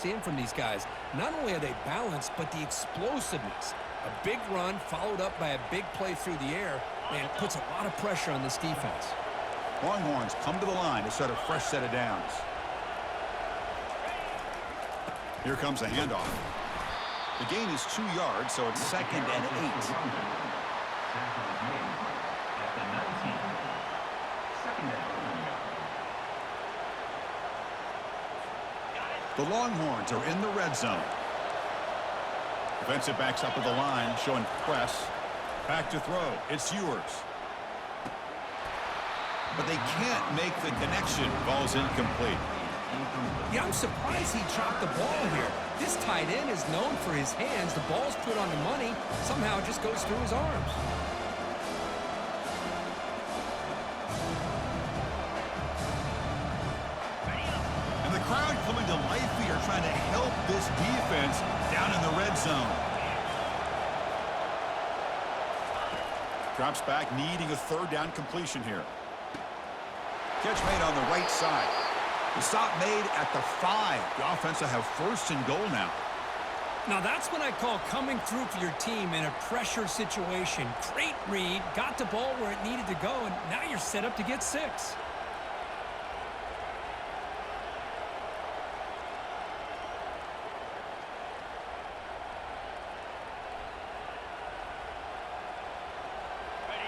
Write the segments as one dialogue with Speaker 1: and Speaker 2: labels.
Speaker 1: seeing from these guys. Not only are they balanced, but the explosiveness. A big run followed up by a big play through the air, and it puts a lot of pressure on this defense.
Speaker 2: Longhorns come to the line to start a fresh set of downs. Here comes a handoff. The gain is 2 yards, so it's 2nd and 8. The Longhorns are in the red zone. Defensive backs up at the line, showing press. Back to throw. It's Ewers. But they can't make the connection. Ball's incomplete.
Speaker 1: Yeah, I'm surprised he chopped the ball here. This tight end is known for his hands. The ball's put on the money. Somehow it just goes through his arms.
Speaker 2: And the crowd coming to life here, trying to help this defense down in the red zone. Drops back, needing a 3rd down completion here. Catch made on the right side. The stop made at the 5. The offense will have 1st and goal now.
Speaker 1: Now that's what I call coming through for your team in a pressure situation. Great read, got the ball where it needed to go, and now you're set up to get 6.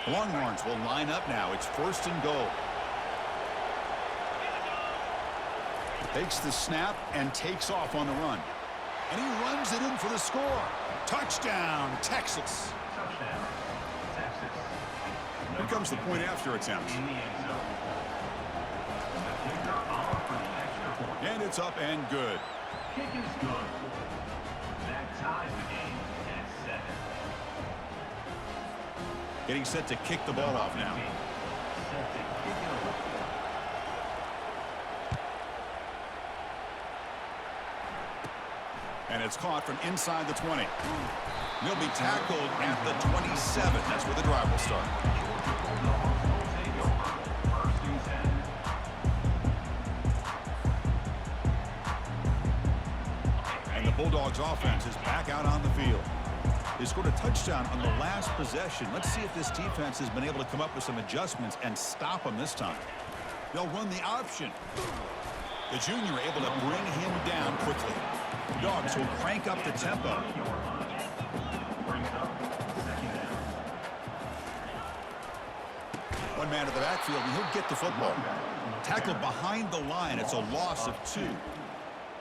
Speaker 2: The Longhorns will line up now. It's 1st and goal. Takes the snap and takes off on the run. And he runs it in for the score. Touchdown, Texas. Here comes the point after attempt. And it's up and good.
Speaker 3: Kick is good. That ties the game at 7.
Speaker 2: Getting set to kick the ball off now. And it's caught from inside the 20. He'll be tackled at the 27. That's where the drive will start. And the Bulldogs offense is back out on the field. They scored a touchdown on the last possession. Let's see if this defense has been able to come up with some adjustments and stop them this time. They'll run the option. The junior able to bring him down quickly. Dogs will crank up the tempo. One man to the backfield, and he'll get the football. Tackled behind the line. It's a loss of 2.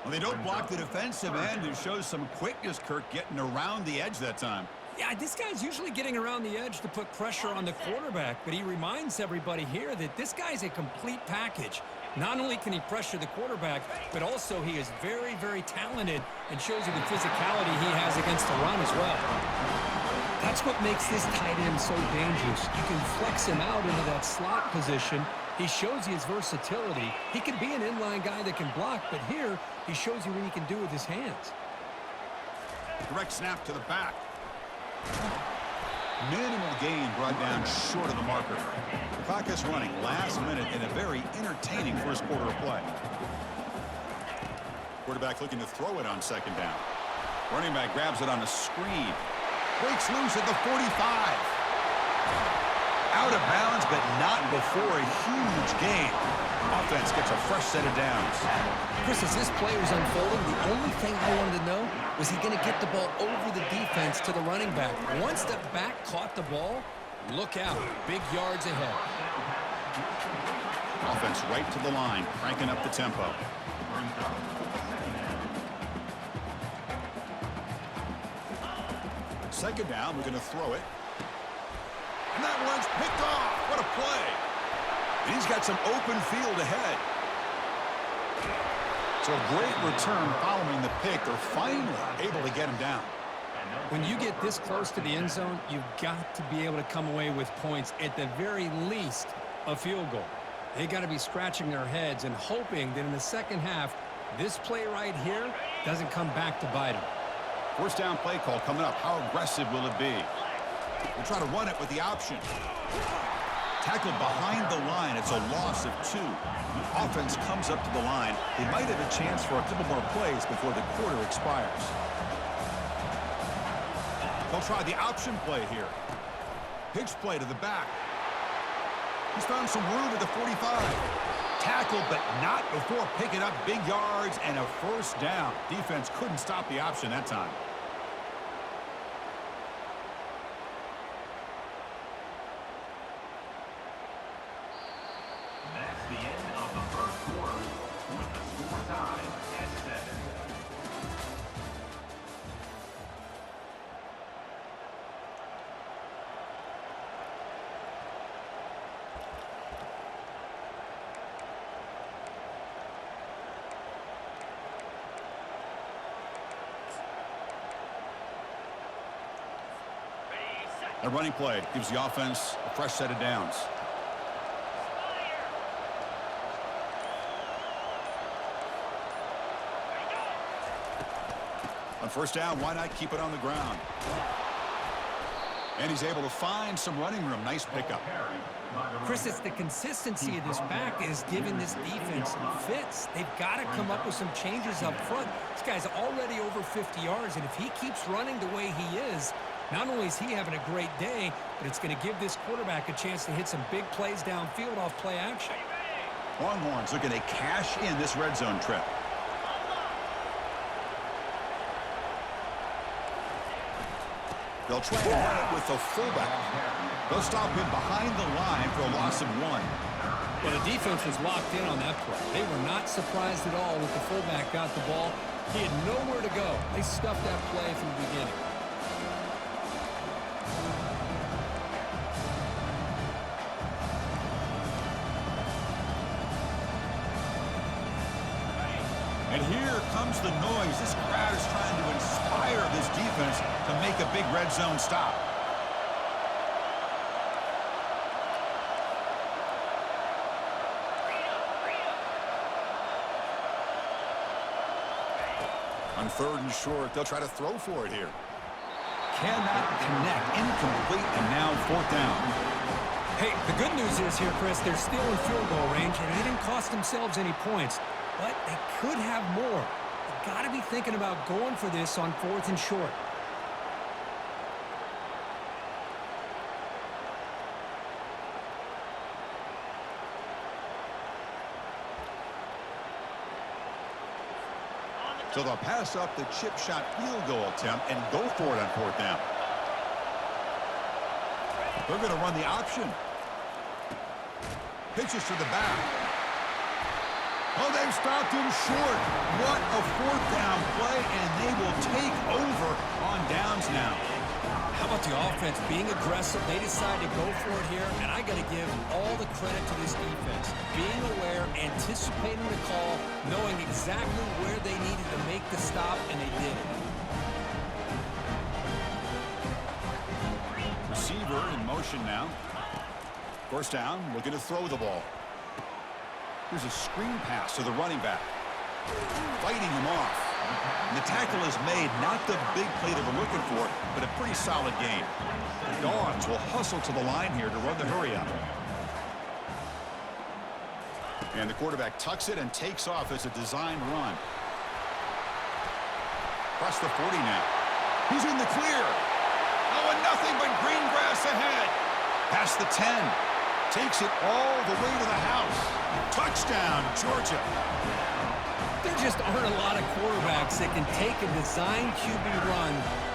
Speaker 2: Well, they don't block the defensive end. It shows some quickness, Kirk, getting around the edge that time.
Speaker 1: Yeah, this guy's usually getting around the edge to put pressure on the quarterback, but he reminds everybody here that this guy's a complete package. Not only can he pressure the quarterback, but also he is very, very talented and shows you the physicality he has against the run as well. That's what makes this tight end so dangerous. You can flex him out into that slot position. He shows you his versatility. He can be an inline guy that can block, but here he shows you what he can do with his hands.
Speaker 2: Direct snap to the back. Minimal gain brought down short of the marker. The clock is running last minute in a very entertaining first quarter of play. Quarterback looking to throw it on 2nd down. Running back grabs it on a screen. Breaks loose at the 45. Out of bounds, but not before a huge gain. Offense gets a fresh set of downs.
Speaker 1: Chris, as this play was unfolding, the only thing I wanted to know was he going to get the ball over the defense to the running back. Once the back caught the ball, look out. Big yards ahead.
Speaker 2: Offense right to the line, cranking up the tempo. Second down, we're going to throw it. And that one's picked off. What a play. And he's got some open field ahead. So a great return following the pick. They're finally able to get him down.
Speaker 1: When you get this close to the end zone, you've got to be able to come away with points, at the very least, a field goal. They got to be scratching their heads and hoping that in the second half, this play right here doesn't come back to bite them.
Speaker 2: First down play call coming up. How aggressive will it be? We'll try to run it with the option. Tackled behind the line. It's a loss of 2. Offense comes up to the line. They might have a chance for a couple more plays before the quarter expires. They'll try the option play here. Pitch play to the back. He's found some room at the 45. Tackled, but not before picking up big yards and a first down. Defense couldn't stop the option that time.
Speaker 3: That's the end of the first quarter with the score tied at 7.
Speaker 2: A running play gives the offense a fresh set of downs. On first down, why not keep it on the ground? And he's able to find some running room. Nice pickup.
Speaker 1: Chris, it's the consistency of this back is giving this defense fits. They've got to come up with some changes up front. This guy's already over 50 yards, and if he keeps running the way he is, not only is he having a great day, but it's going to give this quarterback a chance to hit some big plays downfield off play action.
Speaker 2: Longhorns looking to cash in this red zone trip. They'll try to run it with the fullback. They'll stop him behind the line for a loss of 1.
Speaker 1: Well, the defense was locked in on that play. They were not surprised at all when the fullback got the ball. He had nowhere to go. They stuffed that play from the beginning.
Speaker 2: And here comes the noise. This crowd is trying to inspire this defense to make a big red zone stop. On 3rd and short, they'll try to throw for it here. Cannot connect. Incomplete, and now 4th down.
Speaker 1: Hey, the good news is here, Chris, they're still in field goal range, and they didn't cost themselves any points. But they could have more. They've got to be thinking about going for this on 4th and short.
Speaker 2: So they'll pass up the chip shot field goal attempt and go for it on 4th down. They're going to run the option. Pitches to the back. Oh, they've stopped him short. What a 4th down play, and they will take over on downs now.
Speaker 1: How about the offense being aggressive? They decide to go for it here, and I got to give all the credit to this defense. Being aware, anticipating the call, knowing exactly where they needed to make the stop, and they did it.
Speaker 2: Receiver in motion now. First down, looking to throw the ball. Here's a screen pass to the running back. Fighting him off. And the tackle is made, not the big play they were looking for, but a pretty solid game. The Dogs will hustle to the line here to run the hurry up. And the quarterback tucks it and takes off as a design run. Across the 40 now. He's in the clear. Oh, and nothing but green grass ahead. Past the 10. Takes it all the way to the house. Touchdown, Georgia.
Speaker 1: There just aren't a lot of quarterbacks that can take a design QB run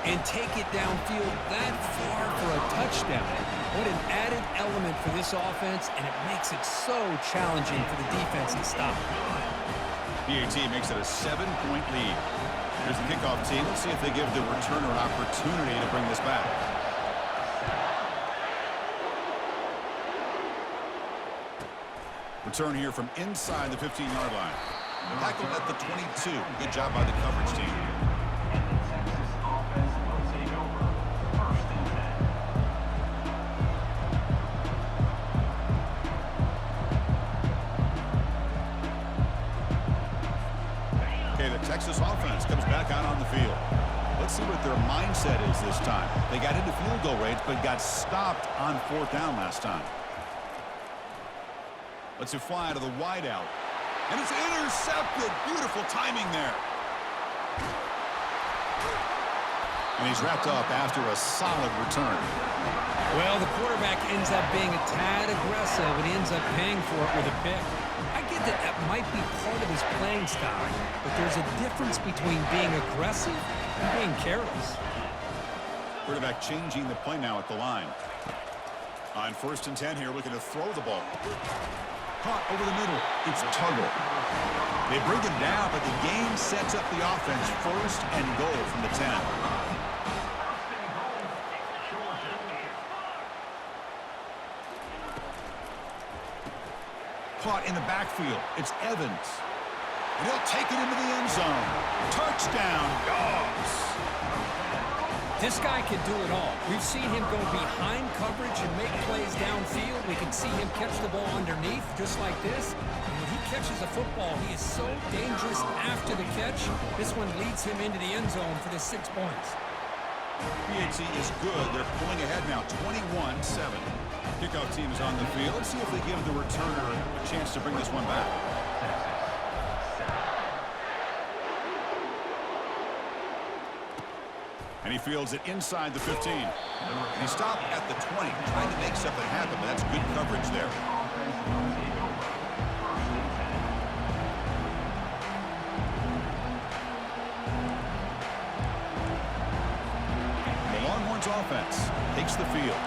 Speaker 1: and take it downfield that far for a touchdown. What an added element for this offense, and it makes it so challenging for the defense to stop.
Speaker 2: PAT makes it a 7-point lead. Here's the kickoff team. Let's see if they give the returner an opportunity to bring this back. Return here from inside the 15-yard line. Tackled at the 22. Good job by the coverage team.
Speaker 3: And the Texas offense will take over 1st and 10.
Speaker 2: Okay, the Texas offense comes back out on the field. Let's see what their mindset is this time. They got into field goal range, but got stopped on 4th down last time. Lets it fly to the wideout. And it's intercepted. Beautiful timing there. And he's wrapped up after a solid return.
Speaker 1: Well, the quarterback ends up being a tad aggressive, and he ends up paying for it with a pick. I get that that might be part of his playing style, but there's a difference between being aggressive and being careless.
Speaker 2: Quarterback changing the play now at the line. On 1st and 10 here, looking to throw the ball. Caught over the middle. It's Tuggle. They bring him down, but the game sets up the offense 1st and goal from the 10. Caught in the backfield. It's Evans. And he'll take it into the end zone. Touchdown, Dogs.
Speaker 1: This guy can do it all. We've seen him go behind coverage and make plays downfield. We can see him catch the ball underneath, just like this. And when he catches a football, he is so dangerous after the catch. This one leads him into the end zone for the 6 points.
Speaker 2: PHC is good. They're pulling ahead now, 21-7. Kickoff team is on the field. Let's see if they give the returner a chance to bring this one back. And he fields it inside the 15. And he stopped at the 20, trying to make something happen, but that's good coverage there. The Longhorns offense takes the field.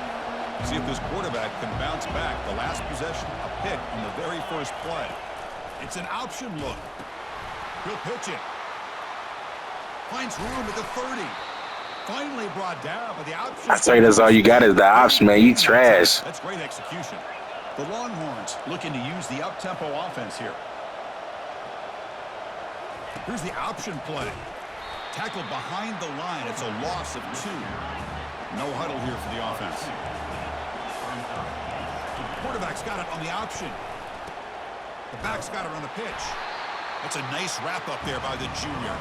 Speaker 2: See if this quarterback can bounce back. The last possession, a pick on the very first play. It's an option look. He'll pitch it. Finds room at the 30. Finally brought down, but the option.
Speaker 4: I say that's all you got is the option, man. You trash.
Speaker 2: That's great execution. The Longhorns looking to use the up-tempo offense here. Here's the option play. Tackled behind the line. It's a loss of 2. No huddle here for the offense. Quarterback's got it on the option. The back's got it on the pitch. That's a nice wrap-up there by the junior.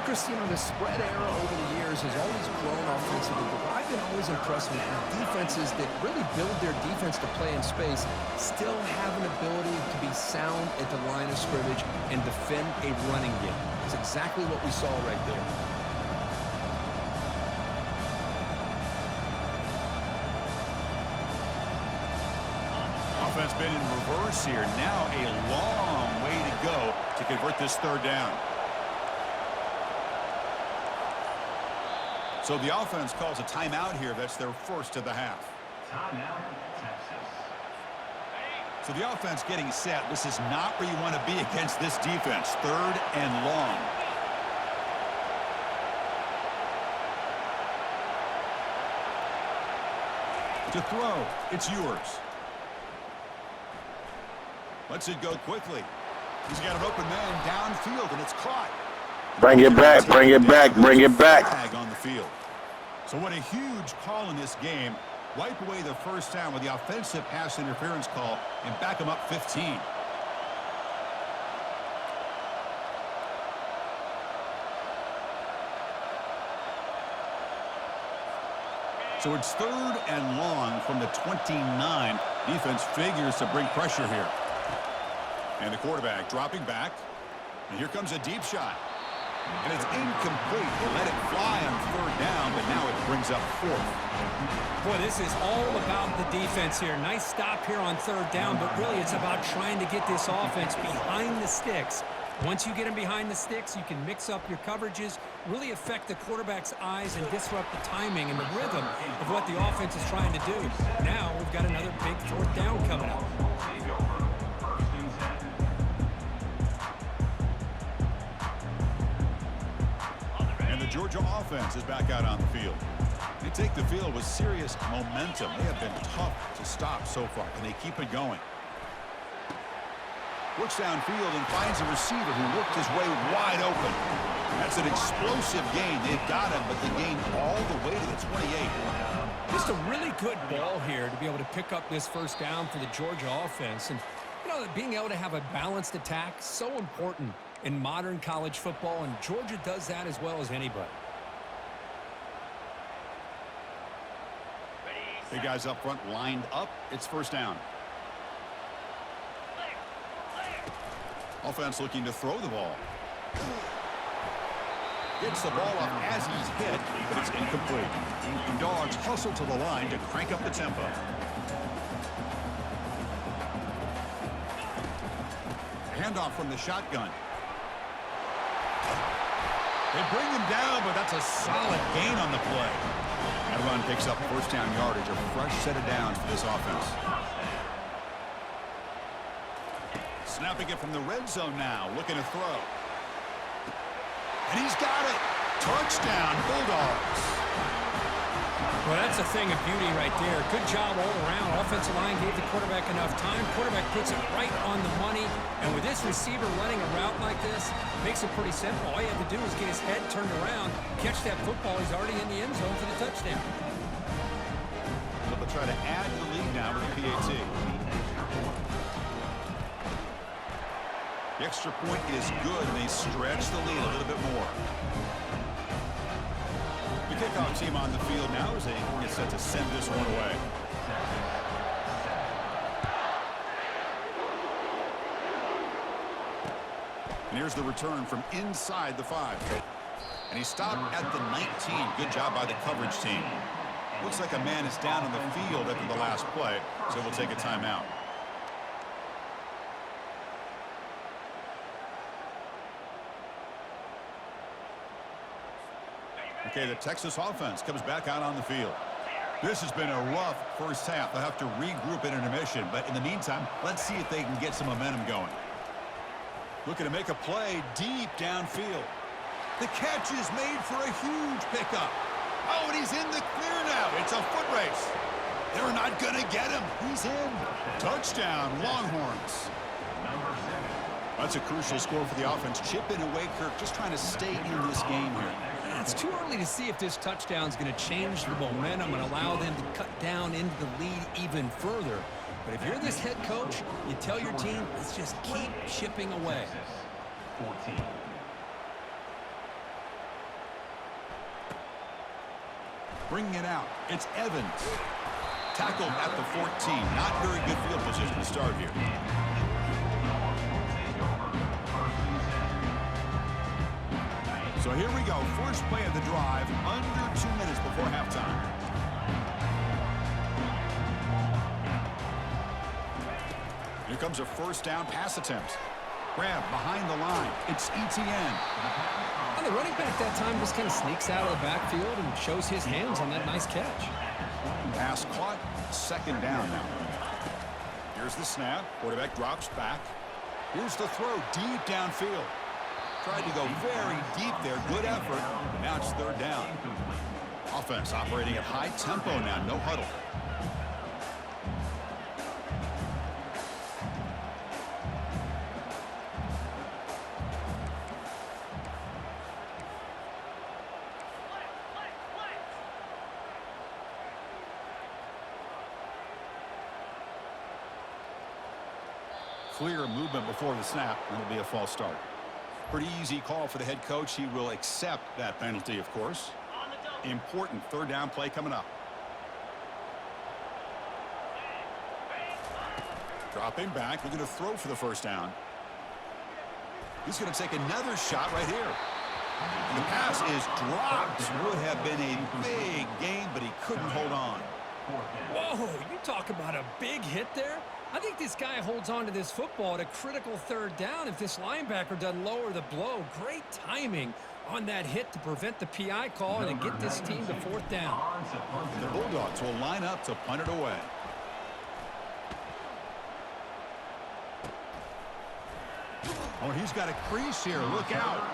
Speaker 5: Chris, you know, the spread era over the years has always grown offensively, but what I've been always impressed with defenses that really build their defense to play in space still have an ability to be sound at the line of scrimmage and defend a running game. It's exactly what we saw right there.
Speaker 2: Offense been in reverse here. Now a long way to go to convert this 3rd down. So the offense calls a timeout here. That's their first of the half.
Speaker 3: Timeout, Texas.
Speaker 2: So the offense getting set. This is not where you want to be against this defense. 3rd and long. To throw, it's yours. Lets it go quickly. He's got an open man downfield, and it's caught.
Speaker 4: Bring it back, bring it back, bring it back.
Speaker 2: Flag on the field. So what a huge call in this game. Wipe away the first down with the offensive pass interference call and back them up 15. So it's 3rd and long from the 29. Defense figures to bring pressure here. And the quarterback dropping back. And here comes a deep shot. And it's incomplete. They let it fly on 3rd down, but now it brings up 4th.
Speaker 1: Boy, this is all about the defense here. Nice stop here on 3rd down, but really it's about trying to get this offense behind the sticks. Once you get them behind the sticks, you can mix up your coverages, really affect the quarterback's eyes, and disrupt the timing and the rhythm of what the offense is trying to do. Now we've got another big 4th down coming up.
Speaker 2: The Georgia offense is back out on the field. They take the field with serious momentum. They have been tough to stop so far. Can they keep it going? Looks downfield and finds a receiver who worked his way wide open. That's an explosive gain. They've got him, but the gain all the way to the 28.
Speaker 1: Just a really good ball here to be able to pick up this 1st down for the Georgia offense. And, you know, being able to have a balanced attack, so important in modern college football, and Georgia does that as well as anybody.
Speaker 2: Big guys up front lined up. It's 1st down. Offense looking to throw the ball. Gets the ball up as he's hit, but it's incomplete. The Dogs hustle to the line to crank up the tempo. Handoff from the shotgun. They bring him down, but that's a solid gain on the play. That run picks up first down yardage, a fresh set of downs for this offense. Snapping it from the red zone now, looking to throw. And he's got it. Touchdown, Bulldogs.
Speaker 1: Well, that's a thing of beauty right there. Good job all around. Offensive line gave the quarterback enough time. Quarterback puts it right on the money. And with this receiver running a route like this, makes it pretty simple. All you have to do is get his head turned around, catch that football. He's already in the end zone for the touchdown.
Speaker 2: They'll try to add the lead now with the PAT. The extra point is good, and they stretch the lead a little bit more. The kickoff team on the field now as they get set to send this one away. And here's the return from inside the 5. And he stopped at the 19. Good job by the coverage team. Looks like a man is down on the field after the last play, so we'll take a timeout. Okay, the Texas offense comes back out on the field. This has been a rough first half. They'll have to regroup in intermission, but in the meantime, let's see if they can get some momentum going. Looking to make a play deep downfield. The catch is made for a huge pickup. Oh, and he's in the clear now. It's a foot race. They're not going to get him. He's in. Touchdown, Longhorns. That's a crucial score for the offense. Chipping away, Kirk, just trying to stay in this game here.
Speaker 1: It's too early to see if this touchdown is going to change the momentum and allow them to cut down into the lead even further. But if you're this head coach, you tell your team, let's just keep chipping away.
Speaker 3: 14.
Speaker 2: Bringing it out. It's Evans. Tackled at the 14. Not very good field position to start here. So here we go. First play of the drive. Under 2 minutes before halftime. Here comes a first down pass attempt. Grab behind the line. It's Etienne.
Speaker 1: The running back that time just kind of sneaks out of the backfield and shows his hands on that nice catch.
Speaker 2: Pass caught. Second down now. Here's the snap. Quarterback drops back. Here's the throw deep downfield. Tried to go very deep there. Good effort. Now it's third down. Offense operating at high tempo now. No huddle. Clear movement before the snap, and it'll be a false start. Pretty easy call for the head coach. He will accept that penalty, of course. Important third down play coming up. Dropping back, looking to throw for the first down. He's going to take another shot right here. The pass is dropped. Would have been a big gain, but he couldn't hold on.
Speaker 1: Whoa, you talk about a big hit there? I think this guy holds on to this football at a critical third down if this linebacker doesn't lower the blow. Great timing on that hit to prevent the PI call and to get this team to fourth down.
Speaker 2: The Bulldogs will line up to punt it away. Oh, he's got a crease here. Look out.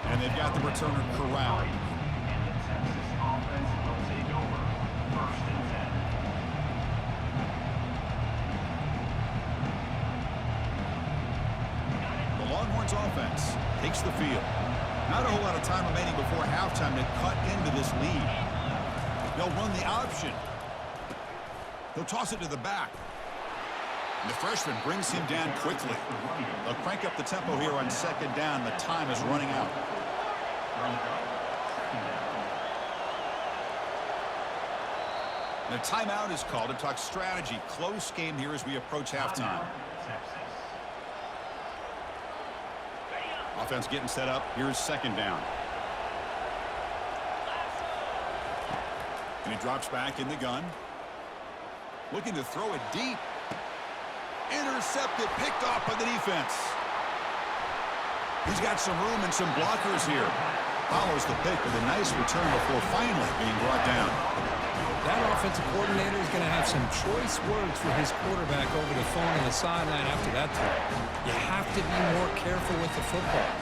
Speaker 2: And they've got the returner corralled. Longhorns offense takes the field. Not a whole lot of time remaining before halftime to cut into this lead. They'll run the option. They'll toss it to the back. And the freshman brings him down quickly. They'll crank up the tempo here on second down. The time is running out. The timeout is called to talk strategy. Close game here as we approach halftime. Offense getting set up. Here's second down. And he drops back in the gun. Looking to throw it deep. Intercepted, picked off by the defense. He's got some room and some blockers here. Follows the pick with a nice return before finally being brought down.
Speaker 1: That offensive coordinator is going to have some choice words for his quarterback over the phone on the sideline after that throw. You have to be more careful with the football.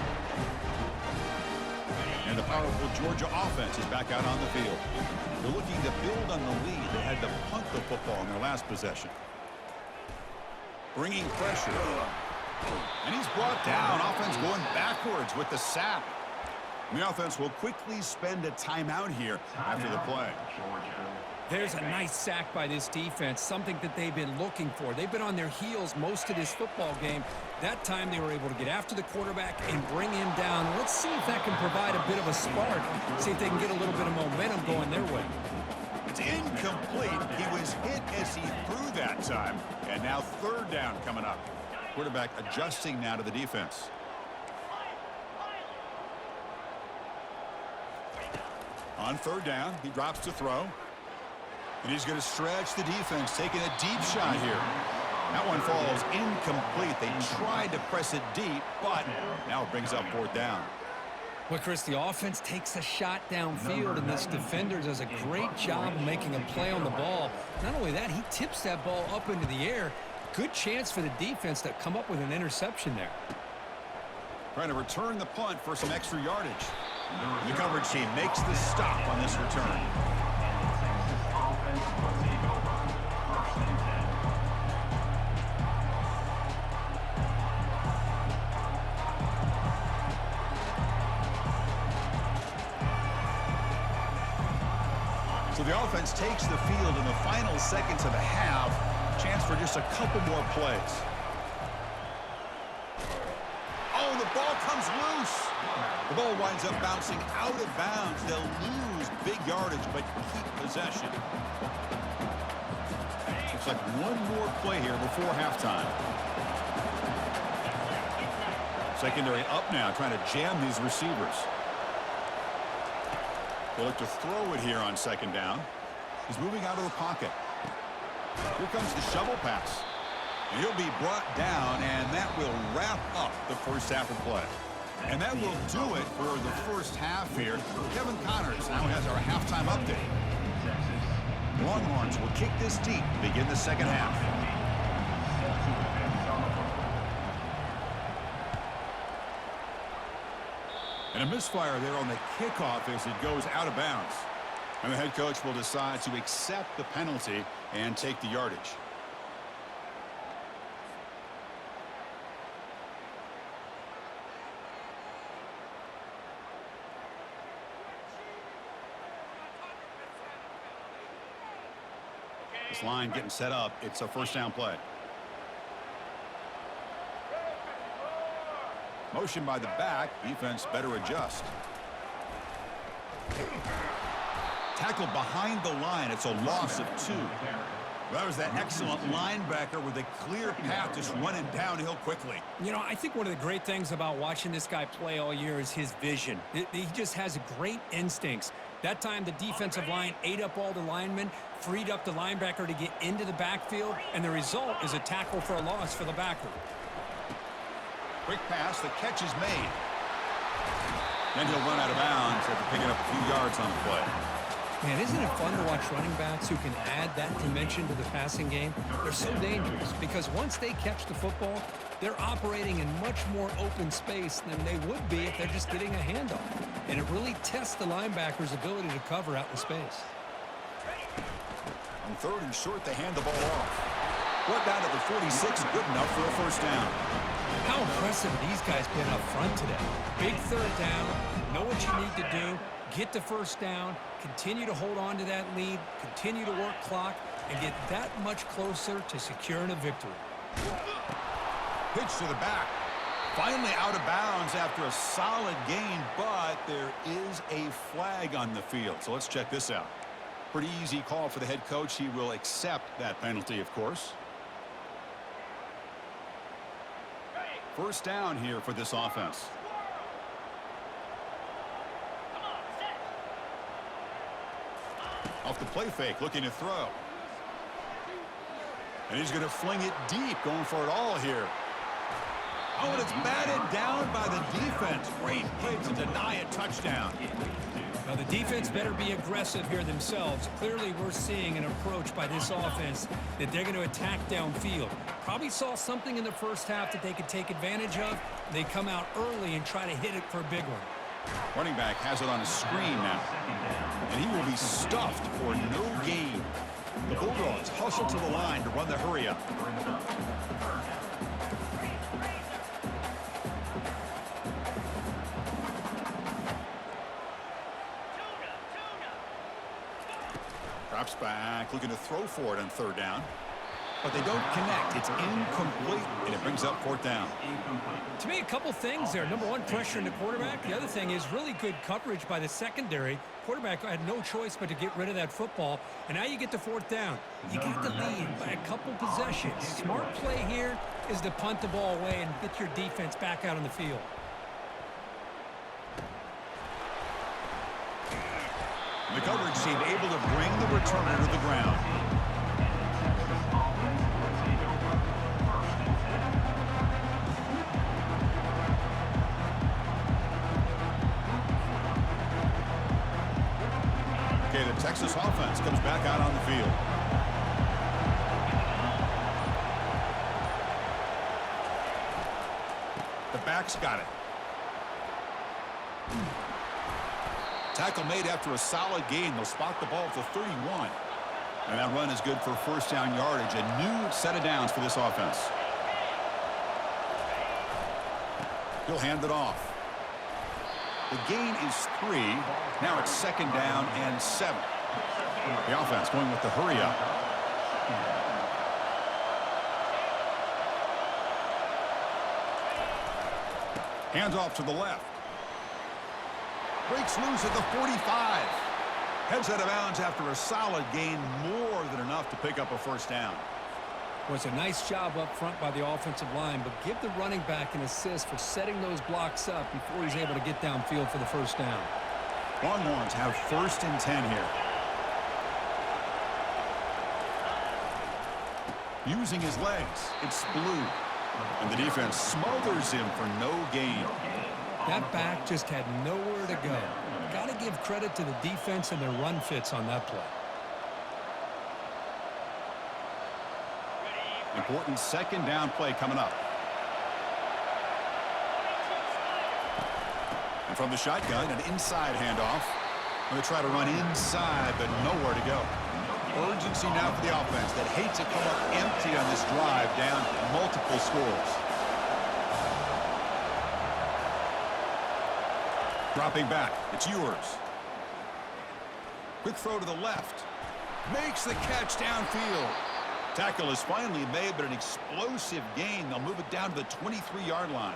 Speaker 2: And the powerful Georgia offense is back out on the field. They're looking to build on the lead. They had to punt the football in their last possession. Bringing pressure. And he's brought down. Offense going backwards with the sack. And the offense will quickly spend a timeout here after the play.
Speaker 1: There's a nice sack by this defense, something that they've been looking for. They've been on their heels most of this football game. That time they were able to get after the quarterback and bring him down. Let's see if that can provide a bit of a spark. See if they can get a little bit of momentum going their way.
Speaker 2: It's incomplete. He was hit as he threw that time. And now third down coming up. Quarterback adjusting now to the defense. On third down, he drops to throw. And he's going to stretch the defense, taking a deep shot here. That one falls incomplete. They tried to press it deep, but now it brings up fourth down.
Speaker 1: Well, Chris, the offense takes a shot downfield, and this defender does a great job of making a play on the ball. Not only that, he tips that ball up into the air. Good chance for the defense to come up with an interception there.
Speaker 2: Trying to return the punt for some extra yardage. The coverage team makes the stop on this return. So the offense takes the field in the final seconds of the half. Chance for just a couple more plays. Oh, the ball comes loose. The ball winds up bouncing out of bounds. They'll lose big yardage, but keep possession. Looks like one more play here before halftime. Secondary up now, trying to jam these receivers. They look to throw it here on second down. He's moving out of the pocket. Here comes the shovel pass. And he'll be brought down, and that will wrap up the first half of play. And that will do it for the first half here. Kevin Connors now has our halftime update. Longhorns will kick this deep to begin the second half. And a misfire there on the kickoff as it goes out of bounds. And the head coach will decide to accept the penalty and take the yardage. This line getting set up. It's a first down play. Motion by the back. Defense better adjust. Tackled behind the line. It's a loss of 2. That was that excellent linebacker with a clear path just running downhill quickly.
Speaker 1: You know, I think one of the great things about watching this guy play all year is his vision. He just has great instincts. That time, the defensive line ate up all the linemen, freed up the linebacker to get into the backfield, and the result is a tackle for a loss for the backer.
Speaker 2: Quick pass, the catch is made. Then he'll run out of bounds after picking up a few yards on the play.
Speaker 1: Man, isn't it fun to watch running backs who can add that dimension to the passing game? They're so dangerous because once they catch the football, they're operating in much more open space than they would be if they're just getting a handoff. And it really tests the linebacker's ability to cover out in space.
Speaker 2: On third and short, they hand the ball off. Brought down to the 46, good enough for a first down.
Speaker 1: How impressive have these guys been up front today? Big third down, know what you need to do, get the first down, continue to hold on to that lead, continue to work clock, and get that much closer to securing a victory.
Speaker 2: Pitch to the back. Finally out of bounds after a solid gain, but there is a flag on the field. So let's check this out. Pretty easy call for the head coach. He will accept that penalty, of course. First down here for this offense. Off the play fake, looking to throw. And he's going to fling it deep, going for it all here. Oh, and it's batted down by the defense. Great play to deny a touchdown.
Speaker 1: Well, the defense better be aggressive here themselves. Clearly, we're seeing an approach by this offense that they're going to attack downfield. Probably saw something in the first half that they could take advantage of. They come out early and try to hit it for a big one.
Speaker 2: Running back has it on a screen now. And he will be stuffed for no gain. The Bulldogs hustle to the line to run the hurry up. Drops back, looking to throw for it on third down. But they don't connect. It's incomplete, and it brings up fourth down.
Speaker 1: To me, a couple things there. Number one, pressure in the quarterback. The other thing is really good coverage by the secondary. Quarterback had no choice but to get rid of that football. And now you get to fourth down. You got the lead by a couple possessions. Smart play here is to punt the ball away and get your defense back out on the field.
Speaker 2: The coverage team able to bring the returner to the ground. Okay, the Texas offense comes back out on the field. The back's got it. Tackle made after a solid gain. They'll spot the ball at the 31. And that run is good for first down yardage. A new set of downs for this offense. He'll hand it off. The gain is 3. Now it's second down and 7. The offense going with the hurry up. Hands off to the left. Breaks loose at the 45. Heads out of bounds after a solid gain, more than enough to pick up a first down.
Speaker 1: Was a nice job up front by the offensive line, but give the running back an assist for setting those blocks up before he's able to get downfield for the first down.
Speaker 2: Longhorns have first and 10 here. Using his legs, it's Blue. And the defense smothers him for no gain.
Speaker 1: That back just had nowhere to go. Got to give credit to the defense and their run fits on that play.
Speaker 2: Important second down play coming up. And from the shotgun, an inside handoff. Going to try to run inside, but nowhere to go. Urgency now for the offense that hates to come up empty on this drive, down multiple scores. Dropping back, it's yours. Quick throw to the left. Makes the catch downfield. Tackle is finally made, but an explosive gain. They'll move it down to the 23-yard line.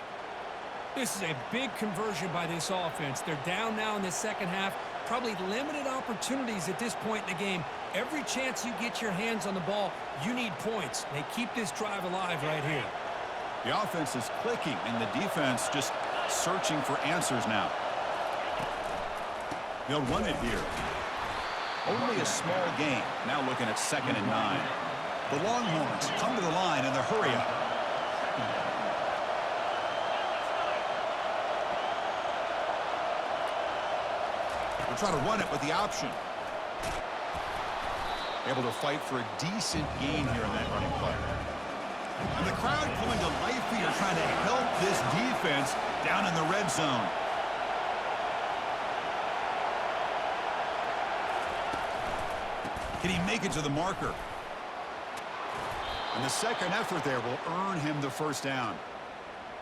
Speaker 1: This is a big conversion by this offense. They're down now in the second half. Probably limited opportunities at this point in the game. Every chance you get your hands on the ball, you need points. They keep this drive alive right here.
Speaker 2: The offense is clicking, and the defense just searching for answers now. They'll run it here. Only a small gain. Now looking at 2nd and 9. The Longhorns come to the line in the hurry up. We'll try to run it with the option. Able to fight for a decent gain here in that running play. And the crowd coming to life here, trying to help this defense down in the red zone. Can he make it to the marker? And the second effort there will earn him the first down.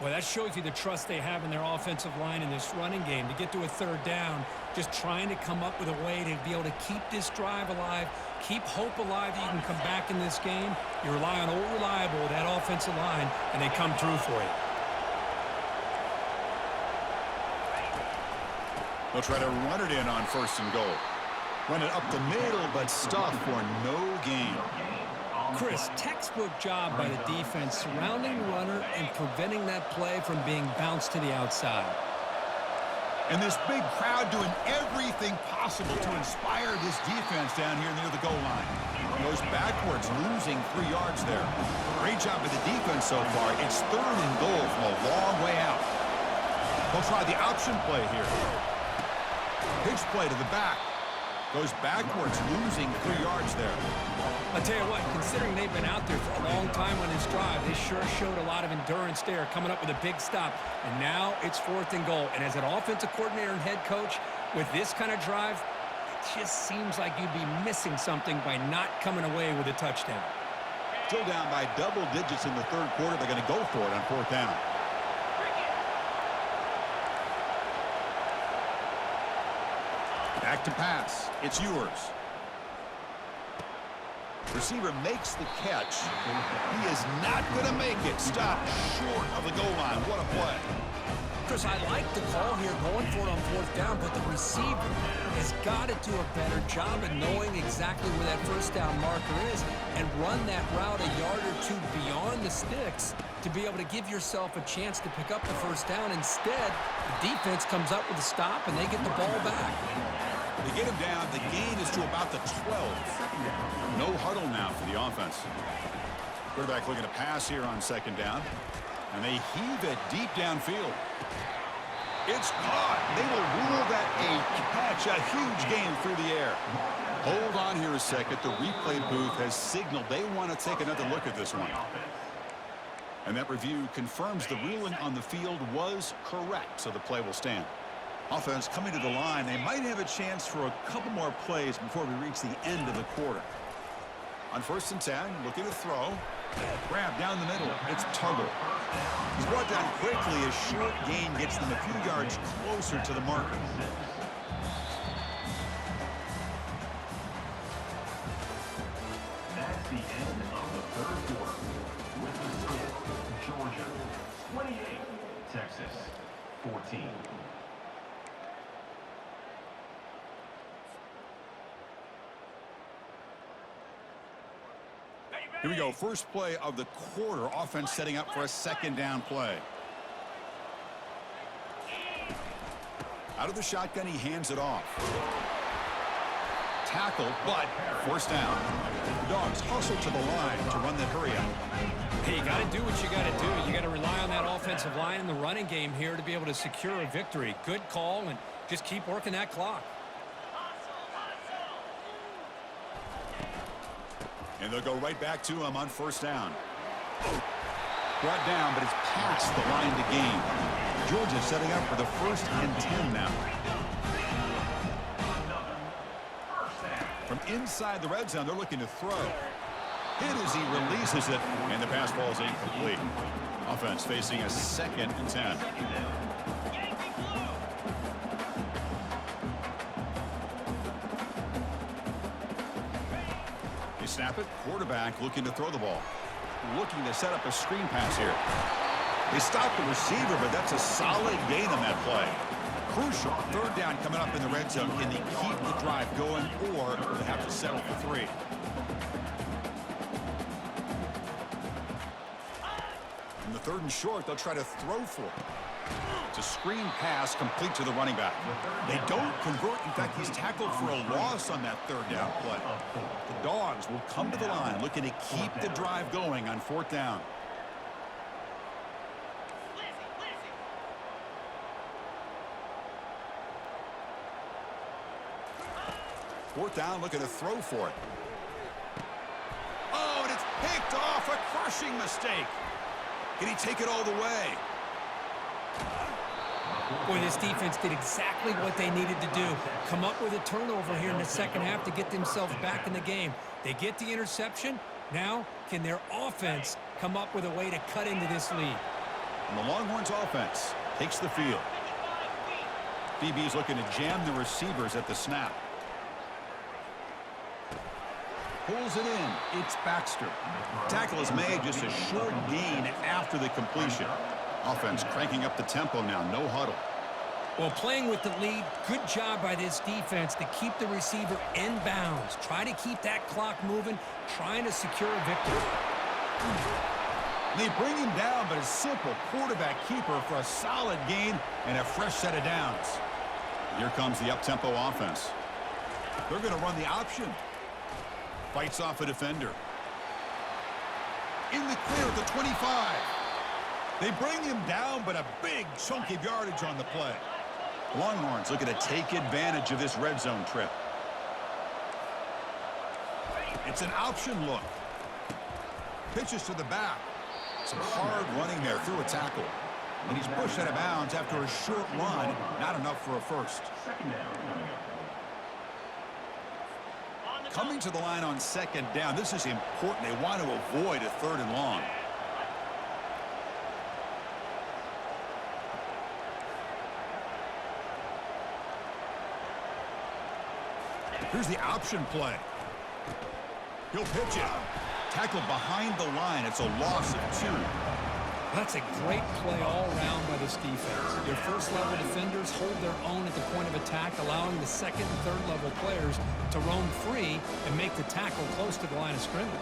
Speaker 1: Well, that shows you the trust they have in their offensive line in this running game. To get to a third down, just trying to come up with a way to be able to keep this drive alive, keep hope alive that you can come back in this game. You rely on old reliable, that offensive line, and they come through for you.
Speaker 2: They'll try to run it in on 1st and goal. Run it up the middle, but stuff for no gain.
Speaker 1: Chris, textbook job by the defense surrounding the runner and preventing that play from being bounced to the outside.
Speaker 2: And this big crowd doing everything everything possible to inspire this defense down here near the goal line. Goes backwards, losing 3 yards there. Great job of the defense so far. It's 3rd and goal from a long way out. They'll try the option play here. Pitch play to the back. Goes backwards, losing 3 yards there.
Speaker 1: I'll tell you what, considering they've been out there for a long time on this drive, they sure showed a lot of endurance there, coming up with a big stop. And now it's 4th and goal. And as an offensive coordinator and head coach, with this kind of drive, it just seems like you'd be missing something by not coming away with a touchdown.
Speaker 2: Still down by double digits in the 3rd quarter. They're going to go for it on 4th down. Back to pass. It's yours. Receiver makes the catch. He is not going to make it. Stop short of the goal line. What a play.
Speaker 1: Chris, I like the call here going for it on 4th down, but the receiver has got to do a better job of knowing exactly where that 1st down marker is and run that route a yard or 2 beyond the sticks to be able to give yourself a chance to pick up the 1st down. Instead, the defense comes up with a stop and they get the ball back.
Speaker 2: They get him down. The gain is to about the 12. No huddle now for the offense. Quarterback looking to pass here on 2nd down. And they heave it deep downfield. It's caught. They will rule that a catch. A huge gain through the air. Hold on here a second. The replay booth has signaled they want to take another look at this one. And that review confirms the ruling on the field was correct, so the play will stand. Offense coming to the line. They might have a chance for a couple more plays before we reach the end of the quarter. On 1st and 10, looking to throw. Grab down the middle. It's Tuggle. He's brought down quickly. A short gain gets them a few yards closer to the marker.
Speaker 3: That's the end of the 3rd quarter. With the score, Georgia 28, Texas 14.
Speaker 2: Here we go. First play of the quarter. Offense setting up for a 2nd down play. Out of the shotgun, he hands it off. Tackle, but 1st down. The Dogs hustle to the line to run the hurry up.
Speaker 1: Hey, you got to do what you got to do. You got to rely on that offensive line in the running game here to be able to secure a victory. Good call, and just keep working that clock.
Speaker 2: And they'll go right back to him on 1st down. Brought down, but it's past the line to gain. Georgia setting up for the 1st and 10 now. From inside the red zone, they're looking to throw. Hit as he releases it, and the pass ball is incomplete. Offense facing a 2nd and 10. Snap it. Quarterback looking to throw the ball. Looking to set up a screen pass here. They stop the receiver, but that's a solid gain on that play. Crucial. 3rd down coming up in the red zone. Can they keep the drive going, or they have to settle for 3? In the 3rd and short, they'll try to throw for it. It's a screen pass complete to the running back. They don't convert. In fact, he's tackled for a loss on that 3rd down play. The Dogs will come to the line looking to keep the drive going on 4th down. Fourth down, looking to throw for it. Oh, and it's picked off. A crushing mistake. Can he take it all the way?
Speaker 1: Boy, this defense did exactly what they needed to do. Come up with a turnover here in the 2nd half to get themselves back in the game. They get the interception. Now, can their offense come up with a way to cut into this lead?
Speaker 2: And the Longhorns offense takes the field. DB's looking to jam the receivers at the snap. Pulls it in. It's Baxter. Tackle is made, just a short gain after the completion. Offense cranking up the tempo now. No huddle.
Speaker 1: Well, playing with the lead, good job by this defense to keep the receiver in bounds. Try to keep that clock moving, trying to secure a victory.
Speaker 2: They bring him down, but a simple quarterback keeper for a solid gain and a fresh set of downs. Here comes the up-tempo offense. They're going to run the option. Fights off a defender. In the clear at the 25. They bring him down, but a big chunk of yardage on the play. Longhorns looking to take advantage of this red zone trip. It's an option look. Pitches to the back. Some hard running there through a tackle. And he's pushed out of bounds after a short run. Not enough for a first.
Speaker 3: Second down coming up.
Speaker 2: Coming to the line on second down. This is important. They want to avoid a 3rd and long. Here's the option play. He'll pitch it. Tackle behind the line. It's a loss of 2.
Speaker 1: That's a great play all around by this defense. Your first-level defenders hold their own at the point of attack, allowing the second and third-level players to roam free and make the tackle close to the line of scrimmage.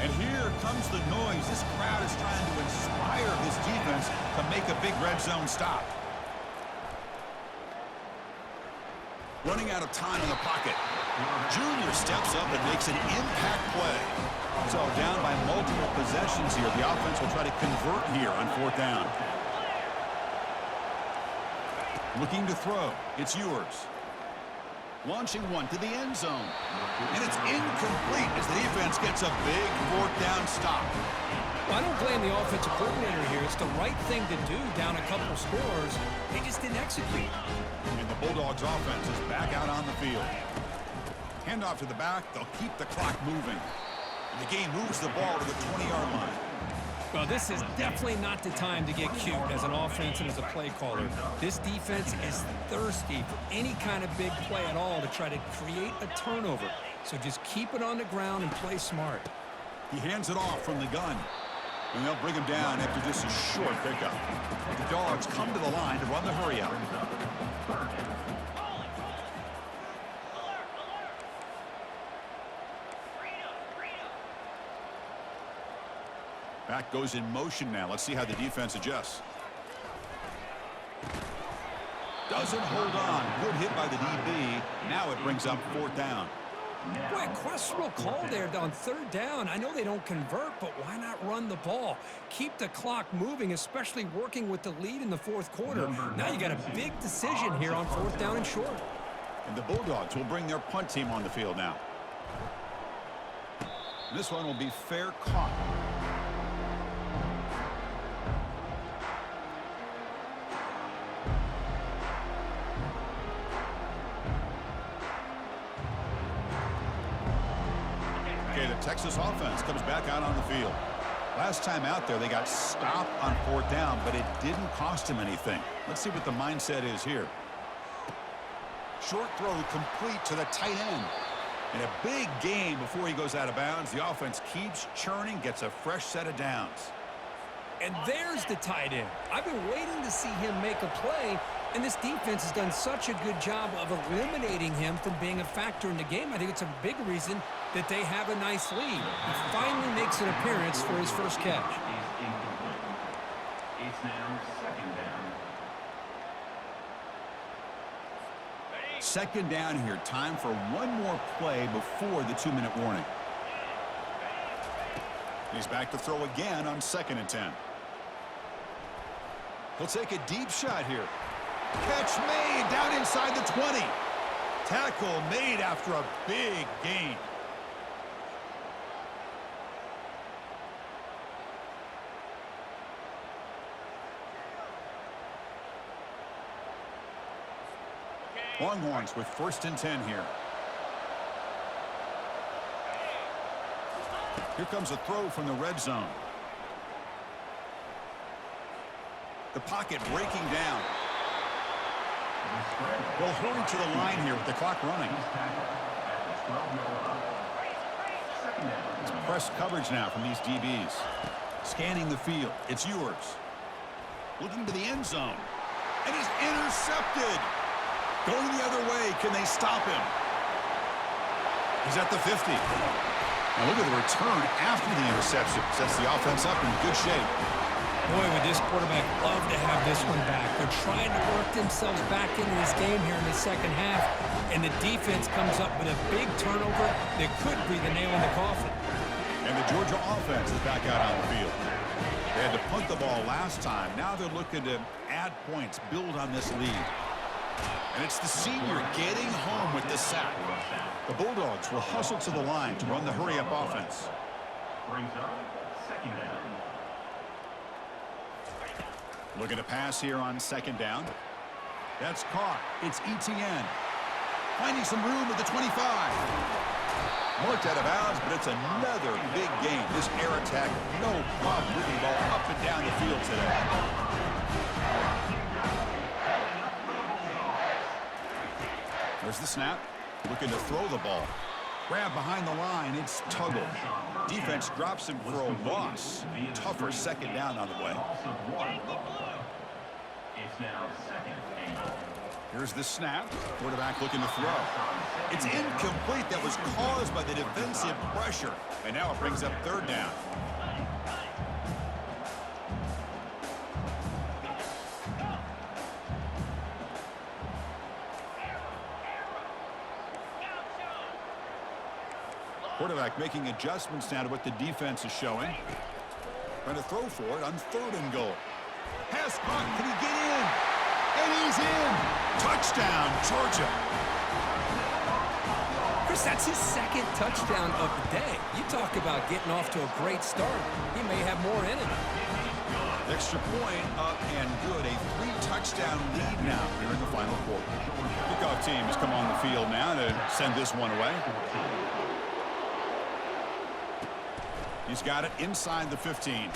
Speaker 2: And here comes the noise. This crowd is trying to inspire this defense to make a big red zone stop. Running out of time in the pocket. Junior steps up and makes an impact play. So down by multiple possessions here. The offense will try to convert here on 4th down. Looking to throw. It's Ewers. Launching one to the end zone. And it's incomplete as the defense gets a big 4th down stop.
Speaker 1: Well, I don't blame the offensive coordinator here. It's the right thing to do down a couple scores. They just didn't execute.
Speaker 2: And the Bulldogs offense is back out on the field. Handoff to the back. They'll keep the clock moving. And the game moves the ball to the 20-yard line.
Speaker 1: Well, this is definitely not the time to get cute as an offense and as a play caller. This defense is thirsty for any kind of big play at all to try to create a turnover. So just keep it on the ground and play smart.
Speaker 2: He hands it off from the gun. And they'll bring him down after just a short pickup. The Dogs come to the line to run the hurry out. Back goes in motion now. Let's see how the defense adjusts. Doesn't hold on. Good hit by the DB. Now it brings up 4th down.
Speaker 1: Boy, a questionable call there on 3rd down. I know they don't convert, but why not run the ball? Keep the clock moving, especially working with the lead in the 4th quarter. Now you got a big decision here on 4th down and short.
Speaker 2: And the Bulldogs will bring their punt team on the field now. This one will be fair caught. Okay, the Texas offense comes back out on the field. Last time out there, they got stopped on 4th down, but it didn't cost them anything. Let's see what the mindset is here. Short throw complete to the tight end. And a big gain before he goes out of bounds. The offense keeps churning, gets a fresh set of downs.
Speaker 1: And there's the tight end. I've been waiting to see him make a play, and this defense has done such a good job of eliminating him from being a factor in the game. I think it's a big reason that they have a nice lead. He finally makes an appearance for his first catch.
Speaker 3: It's now 2nd down.
Speaker 2: Second down here. Time for one more play before the 2-minute warning. He's back to throw again on 2nd and 10. He'll take a deep shot here. Catch made down inside the 20. Tackle made after a big gain. Longhorns with 1st and 10 here. Here comes a throw from the red zone. The pocket breaking down. They'll hurry to the line here with the clock running. It's press coverage now from these DBs. Scanning the field. It's Ewers. Looking to the end zone. And he's intercepted. Going the other way. Can they stop him? He's at the 50. Now look at the return after the interception. Sets the offense up in good shape.
Speaker 1: Boy, would this quarterback love to have this one back. They're trying to work themselves back into this game here in the second half, and the defense comes up with a big turnover that could be the nail in the coffin.
Speaker 2: And the Georgia offense is back out on the field. They had to punt the ball last time. Now they're looking to add points, build on this lead. And it's the senior getting home with the sack. The Bulldogs will hustle to the line to run the hurry-up offense.
Speaker 3: Brings up second down.
Speaker 2: Looking to pass here on second down. That's caught. It's Etienne. Finding some room at the 25. Marked out of bounds, but it's another big game. This air attack, no problem moving the ball up and down the field today. There's the snap. Looking to throw the ball. Grab behind the line. It's Tuggle. Defense drops him for a loss. Tougher second down on the way.
Speaker 3: It's now second and goal.
Speaker 2: Here's the snap. Quarterback looking to throw. It's incomplete. That was caused by the defensive pressure. And now it brings up third down. Quarterback making adjustments now to what the defense is showing. Trying to throw for it on third and goal. Pass caught. Can he get in? And he's in. Touchdown, Georgia.
Speaker 1: Chris, that's his second touchdown of the day. You talk about getting off to a great start. He may have more in him.
Speaker 2: Extra point up and good. A 3-touchdown lead now here in the final quarter. Kickoff team has come on the field now to send this one away. He's got it inside the 15. And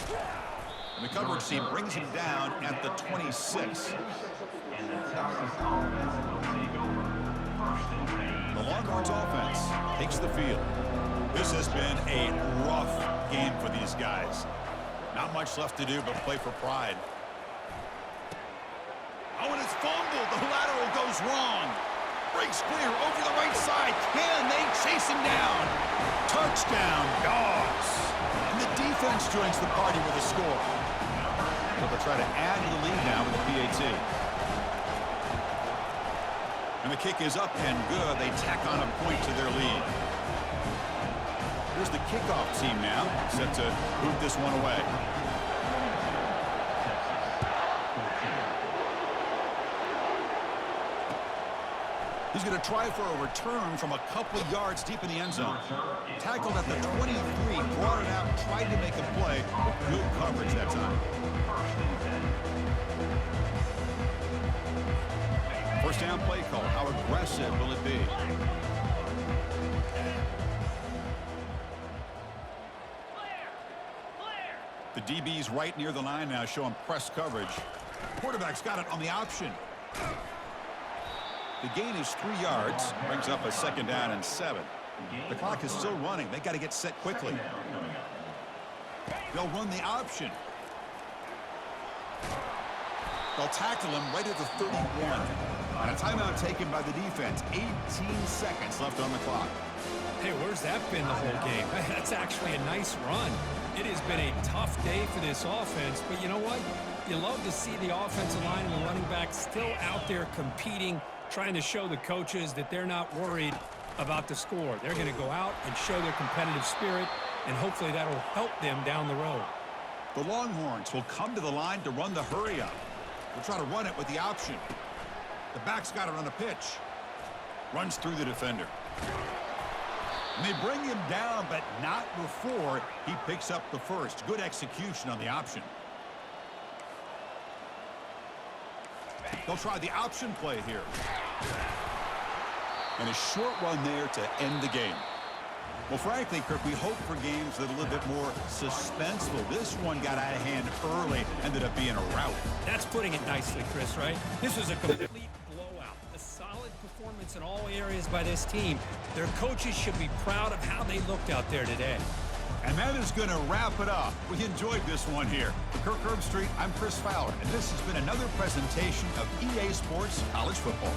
Speaker 2: the coverage team brings him down at the 26.
Speaker 3: And the Texas offense will take over. First and 10.
Speaker 2: The Longhorns offense takes the field. This has been a rough game for these guys. Not much left to do but play for pride. Oh, and it's fumbled. The lateral goes wrong. Breaks clear over the right side. Can they chase him down? Touchdown, Dogs. And the defense joins the party with a score. They'll try to add to the lead now with the PAT. And the kick is up and good. They tack on a point to their lead. Here's the kickoff team now, set to move this one away. He's going to try for a return from a couple yards deep in the end zone. Tackled at the 23, brought it out, tried to make a play, but good coverage that time. First down play call. How aggressive will it be? The DB's right near the line now, showing press coverage. Quarterback's got it on the option. The gain is 3 yards, brings up a second down and 7. The clock is still running. They got to get set quickly. They'll run the option. They'll tackle him right at the 31. And a timeout taken by the defense. 18 seconds left on the clock.
Speaker 1: Hey, where's that been the whole game? That's actually a nice run. It has been a tough day for this offense, but you know what? You love to see the offensive line and the running back still out there competing, trying to show the coaches that they're not worried about the score. They're going to go out and show their competitive spirit, and hopefully that'll help them down the road.
Speaker 2: The Longhorns will come to the line to run the hurry-up. They'll try to run it with the option. The back's got it on the pitch. Runs through the defender. And they bring him down, but not before he picks up the first. Good execution on the option. They'll try the option play here. And a short run there to end the game. Well, frankly, Kirk, we hope for games that are a little bit more suspenseful. This one got out of hand early, ended up being a rout.
Speaker 1: That's putting it nicely, Chris, right? This was a complete blowout. A solid performance in all areas by this team. Their coaches should be proud of how they looked out there today.
Speaker 2: And that is going to wrap it up. We enjoyed this one here. For Kirk Herbstreit, I'm Chris Fowler, and this has been another presentation of EA Sports College Football.